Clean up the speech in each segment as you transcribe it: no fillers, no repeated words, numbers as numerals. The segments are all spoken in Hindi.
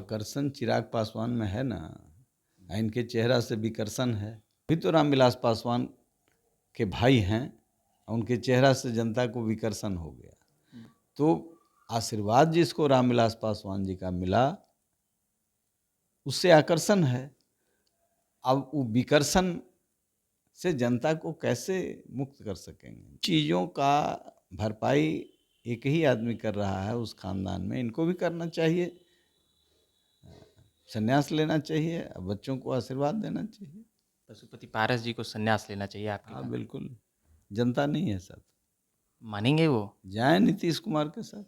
आकर्षण चिराग पासवान में है ना, इनके चेहरा से विकर्षण है। अभी तो रामविलास पासवान के भाई हैं, उनके चेहरा से जनता को विकर्षण हो गया। तो आशीर्वाद जिसको रामविलास पासवान जी का मिला, उससे आकर्षण है। अब वो विकर्षण से जनता को कैसे मुक्त कर सकेंगे? चीज़ों का भरपाई एक ही आदमी कर रहा है उस खानदान में, इनको भी करना चाहिए, संन्यास लेना चाहिए, बच्चों को आशीर्वाद देना चाहिए। पशुपति पारस जी को संन्यास लेना चाहिए आपके हाँ कहना? बिल्कुल, जनता नहीं है साथ, मानेंगे वो? जाए नीतीश कुमार के साथ,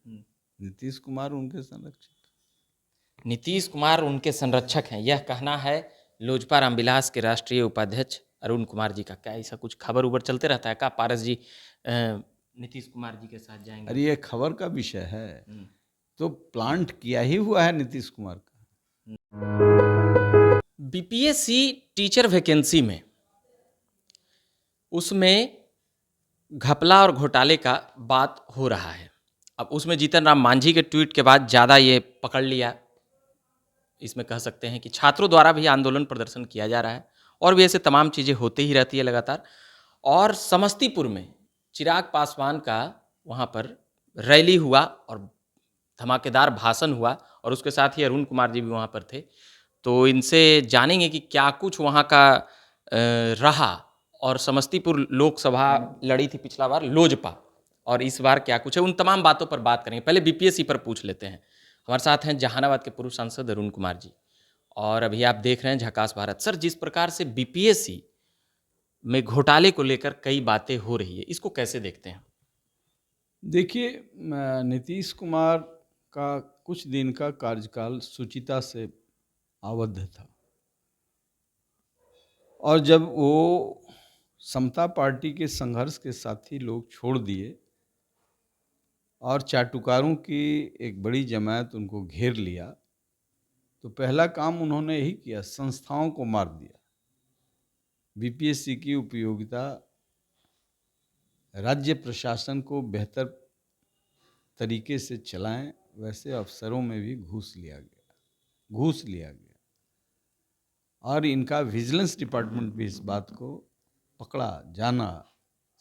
हम्म। नीतीश कुमार उनके संरक्षक। नीतीश कुमार उनके संरक्षक हैं, यह कहना है लोजपा रामविलास के राष्ट्रीय उपाध्यक्ष अरुण कुमार जी का। क्या ऐसा कुछ खबर उबर चलते रहता है क्या, पारस जी नीतीश कुमार जी के साथ जाएंगे? अरे ये खबर का विषय है, हम्म। तो प्लांट किया ही हुआ है नीतीश कुमार का। बीपीएससी टीचर वैकेंसी में, उसमें घपला और घोटाले का बात हो रहा है। अब उसमें जीतन राम मांझी के ट्वीट के बाद ज़्यादा ये पकड़ लिया। इसमें कह सकते हैं कि छात्रों द्वारा भी आंदोलन प्रदर्शन किया जा रहा है, और भी ऐसे तमाम चीज़ें होती ही रहती है लगातार। और समस्तीपुर में चिराग पासवान का वहाँ पर रैली हुआ और धमाकेदार भाषण हुआ, और उसके साथ ही अरुण कुमार जी भी वहाँ पर थे। तो इनसे जानेंगे कि क्या कुछ वहाँ का रहा, और समस्तीपुर लोकसभा लड़ी थी पिछला बार लोजपा, और इस बार क्या कुछ है, उन तमाम बातों पर बात करेंगे। पहले बीपीएससी पर पूछ लेते हैं। हमारे साथ हैं जहानाबाद के पूर्व सांसद अरुण कुमार जी, और अभी आप देख रहे हैं झकास भारत। सर, जिस प्रकार से बीपीएससी में घोटाले को लेकर कई बातें हो रही है, इसको कैसे देखते हैं? देखिए, नीतीश कुमार का कुछ दिन का कार्यकाल सुचिता से आबद्ध था, और जब वो समता पार्टी के संघर्ष के साथी लोग छोड़ दिए और चाटुकारों की एक बड़ी जमात उनको घेर लिया, तो पहला काम उन्होंने यही किया, संस्थाओं को मार दिया। बीपीएससी की उपयोगिता राज्य प्रशासन को बेहतर तरीके से चलाएं, वैसे अफसरों में भी घूस लिया गया, और इनका विजिलेंस डिपार्टमेंट भी इस बात को पकड़ा, जाना,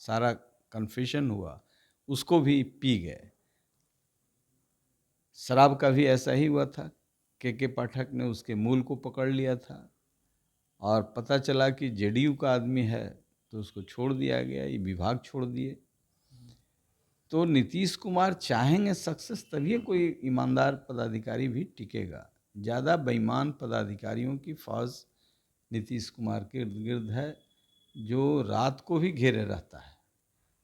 सारा कन्फेशन हुआ, उसको भी पी गए। शराब का भी ऐसा ही हुआ था, के पाठक ने उसके मूल को पकड़ लिया था, और पता चला कि जेडीयू का आदमी है तो उसको छोड़ दिया गया, ये विभाग छोड़ दिए। तो नीतीश कुमार चाहेंगे सक्सेस, तभी कोई ईमानदार पदाधिकारी भी टिकेगा। ज़्यादा बेईमान पदाधिकारियों की फौज नीतीश कुमार के इर्द गिर्द है, जो रात को भी घेरे रहता है,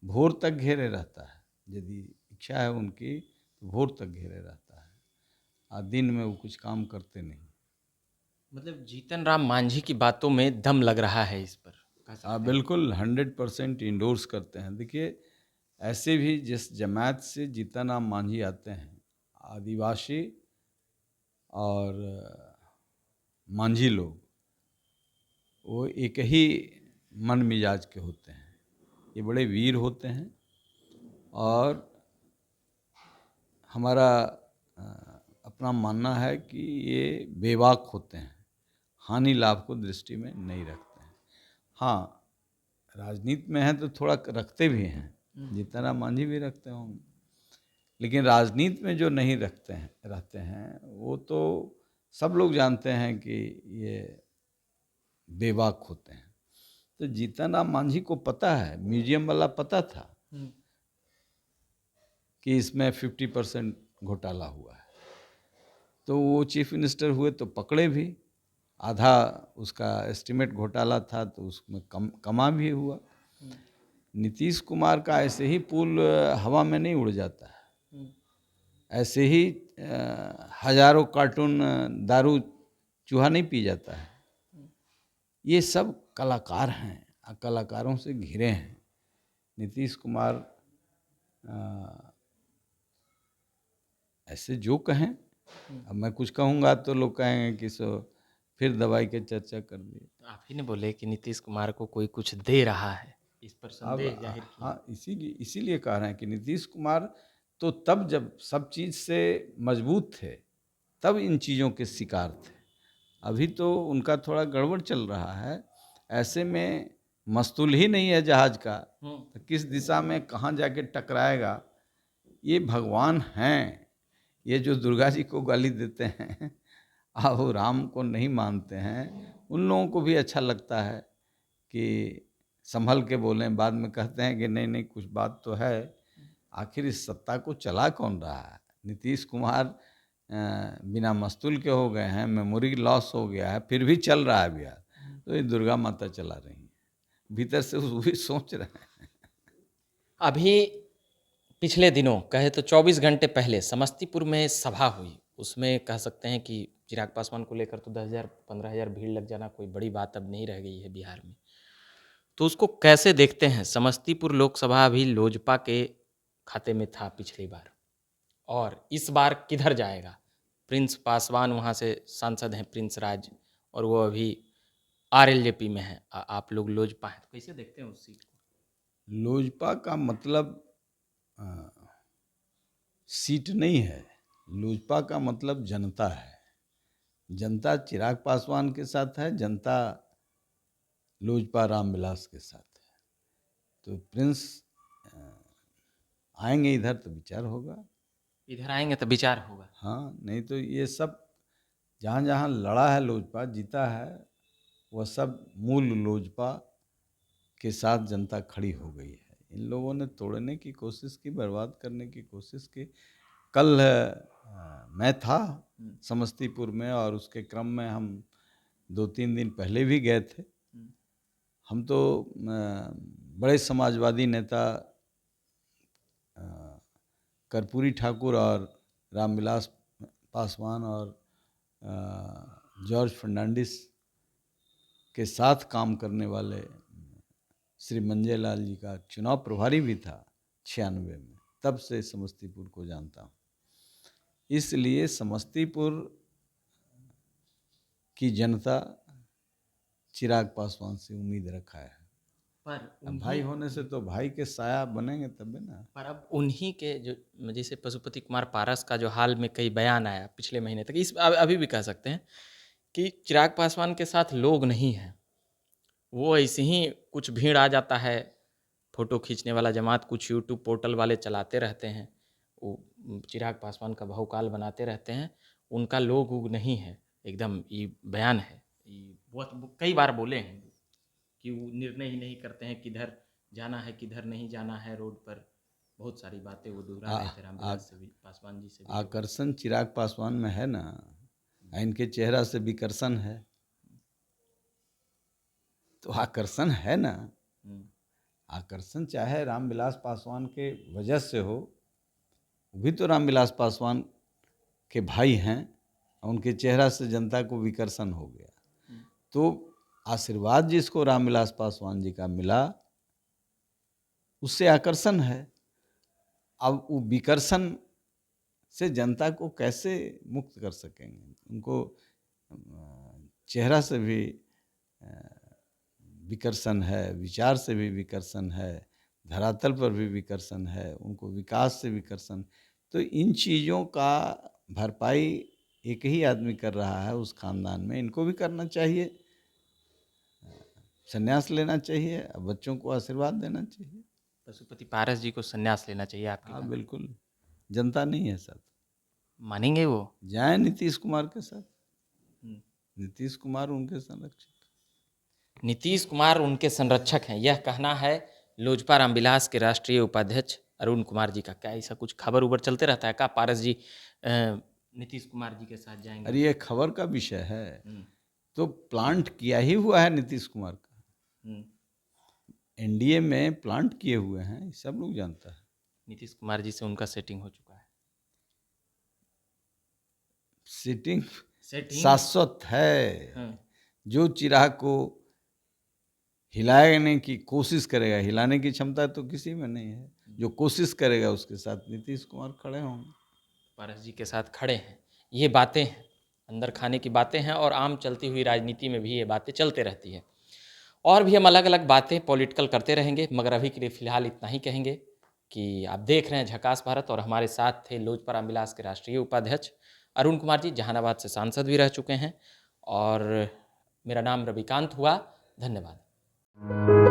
भोर तक घेरे रहता है। यदि इच्छा है उनकी तो भोर तक घेरे रहता है, और दिन में वो कुछ काम करते नहीं। मतलब जीतन राम मांझी की बातों में दम लग रहा है इस पर, कह सकते हैं? बिल्कुल 100% इंडोर्स करते हैं। देखिए, ऐसे भी जिस जमात से जीतन राम मांझी आते हैं, आदिवासी और मांझी लोग, वो एक ही मन मिजाज के होते हैं। ये बड़े वीर होते हैं, और हमारा अपना मानना है कि ये बेबाक होते हैं, हानि लाभ को दृष्टि में नहीं रखते हैं। हाँ, राजनीति में है तो थोड़ा रखते भी हैं, जितना मांझी भी रखते होंगे, लेकिन राजनीति में जो नहीं रहते हैं वो तो सब लोग जानते हैं कि ये बेबाक होते हैं। तो जीतन राम मांझी को पता है, म्यूजियम वाला पता था कि इसमें 50% घोटाला हुआ है, तो वो चीफ मिनिस्टर हुए तो पकड़े भी। आधा उसका एस्टिमेट घोटाला था, तो उसमें कमा भी हुआ। नीतीश कुमार का ऐसे ही पुल हवा में नहीं उड़ जाता है, ऐसे ही हजारों कार्टून दारू चूहा नहीं पी जाता है। ये सब कलाकार हैं, कलाकारों से घिरे हैं। नीतीश कुमार ऐसे जो कहें, अब मैं कुछ कहूँगा तो लोग कहेंगे कि सो फिर दवाई के चर्चा कर दी। तो आप ही ने बोले कि नीतीश कुमार को कोई कुछ दे रहा है, इस पर अब संदेह जाहिर किया। हाँ, इसीलिए कह रहे हैं कि नीतीश कुमार तो तब जब सब चीज़ से मजबूत थे, तब इन चीज़ों के शिकार थे। अभी तो उनका थोड़ा गड़बड़ चल रहा है। ऐसे में मस्तूल ही नहीं है जहाज़ का, तो किस दिशा में कहाँ जाके टकराएगा। ये भगवान हैं, ये जो दुर्गा जी को गाली देते हैं और राम को नहीं मानते हैं, उन लोगों को भी अच्छा लगता है कि संभल के बोलें। बाद में कहते हैं कि नहीं नहीं कुछ बात तो है। आखिर इस सत्ता को चला कौन रहा है? नीतीश कुमार बिना मस्तूल के हो गए हैं, मेमोरी लॉस हो गया है, फिर भी चल रहा है बिहार। तो ये दुर्गा माता चला रही है, भीतर से वो भी सोच रहे हैं। अभी पिछले दिनों कहे तो 24 घंटे पहले समस्तीपुर में सभा हुई, उसमें कह सकते हैं कि चिराग पासवान को लेकर तो 10,000 15,000 भीड़ लग जाना कोई बड़ी बात अब नहीं रह गई है बिहार में। तो उसको कैसे देखते हैं? समस्तीपुर लोकसभा अभी लोजपा के खाते में था पिछली बार, और इस बार किधर जाएगा? प्रिंस पासवान वहाँ से सांसद हैं, प्रिंस राज, और वो अभी आरएलजेपी में है। आप लोग लोजपा हैं, तो कैसे देखते हैं उस सीट को? लोजपा का मतलब अ, सीट नहीं है। लोजपा का मतलब जनता है। जनता चिराग पासवान के साथ है, जनता लोजपा रामविलास के साथ है। तो प्रिंस अ, आएंगे इधर तो विचार होगा। इधर आएंगे तो विचार होगा। हाँ, नहीं तो ये सब जहाँ जहाँ लड़ा है लोजपा, जीता है, वह सब मूल लोजपा के साथ जनता खड़ी हो गई है। इन लोगों ने तोड़ने की कोशिश की, बर्बाद करने की कोशिश की। कल मैं था समस्तीपुर में, और उसके क्रम में हम 2-3 दिन पहले भी गए थे। हम तो बड़े समाजवादी नेता कर्पूरी ठाकुर और रामविलास पासवान और जॉर्ज फर्नांडिस के साथ काम करने वाले श्री मंजय लाल जी का चुनाव प्रभारी भी था 96 में, तब से समस्तीपुर को जानता हूँ। इसलिए समस्तीपुर की जनता चिराग पासवान से उम्मीद रखा है। अब भाई होने से तो भाई के साया बनेंगे तब ना। पर अब उन्हीं के जो, जैसे पशुपति कुमार पारस का जो हाल में कई बयान आया पिछले महीने तक, इस अभी भी कह सकते हैं कि चिराग पासवान के साथ लोग नहीं हैं, वो ऐसे ही कुछ भीड़ आ जाता है, फोटो खींचने वाला जमात कुछ यूट्यूब पोर्टल वाले चलाते रहते हैं, वो चिराग पासवान का भौकाल बनाते रहते हैं, उनका लोग उग नहीं है। एकदम ये बयान है, ये बहुत कई बार बोले हैं कि वो निर्णय ही नहीं करते हैं किधर जाना है किधर नहीं जाना है रोड पर। बहुत सारी बातें वो दोहरा रहे थे रामविलास से भी, पासवान जी से भी। आकर्षण चिराग पासवान में है ना, इनके चेहरा से विकर्षण है, तो आकर्षण है ना। आकर्षण चाहे रामविलास पासवान के वजह से हो, वो भी तो रामविलास पासवान के भाई हैं, उनके चेहरा से जनता को विकर्षण हो गया। तो आशीर्वाद जिसको रामविलास पासवान जी का मिला, उससे आकर्षण है। अब वो विकर्षण से जनता को कैसे मुक्त कर सकेंगे? उनको चेहरा से भी विकर्षण है, विचार से भी विकर्षण है, धरातल पर भी विकर्षण है, उनको विकास से विकर्षण। तो इन चीज़ों का भरपाई एक ही आदमी कर रहा है उस खानदान में, इनको भी करना चाहिए। संन्यास लेना चाहिए, बच्चों को आशीर्वाद देना चाहिए। पशुपति पारस जी को संन्यास लेना चाहिए आपके? हाँ बिल्कुल, जनता नहीं है साथ, मानेंगे वो? जाए नीतीश कुमार के साथ, नीतीश कुमार उनके संरक्षक। नीतीश कुमार उनके संरक्षक हैं, यह कहना है लोजपा रामविलास के राष्ट्रीय उपाध्यक्ष अरुण कुमार जी का। क्या ऐसा कुछ खबर उबर चलते रहता है? क्या पारस जी नीतीश कुमार जी के साथ जाएंगे? अरे ये खबर का विषय है, तो प्लांट किया ही हुआ है नीतीश कुमार का, एनडीए में प्लांट किए हुए हैं, सब लोग जानता है। नीतीश कुमार जी से उनका सेटिंग हो चुका है। सेटिंग शाश्वत है। जो चिराग को हिलाने की कोशिश करेगा, हिलाने की क्षमता तो किसी में नहीं है, जो कोशिश करेगा उसके साथ नीतीश कुमार खड़े होंगे। पारस जी के साथ खड़े हैं। ये बातें हैं, अंदर खाने की बातें हैं, और आम चलती हुई राजनीति में भी ये बातें चलते रहती हैं। और भी हम अलग अलग बातें पॉलिटिकल करते रहेंगे, मगर अभी के लिए फ़िलहाल इतना ही कहेंगे कि आप देख रहे हैं झकास भारत, और हमारे साथ थे लोजपा रामविलास के राष्ट्रीय उपाध्यक्ष अरुण कुमार जी जहानाबाद से सांसद भी रह चुके हैं और मेरा नाम रविकांत हुआ। धन्यवाद।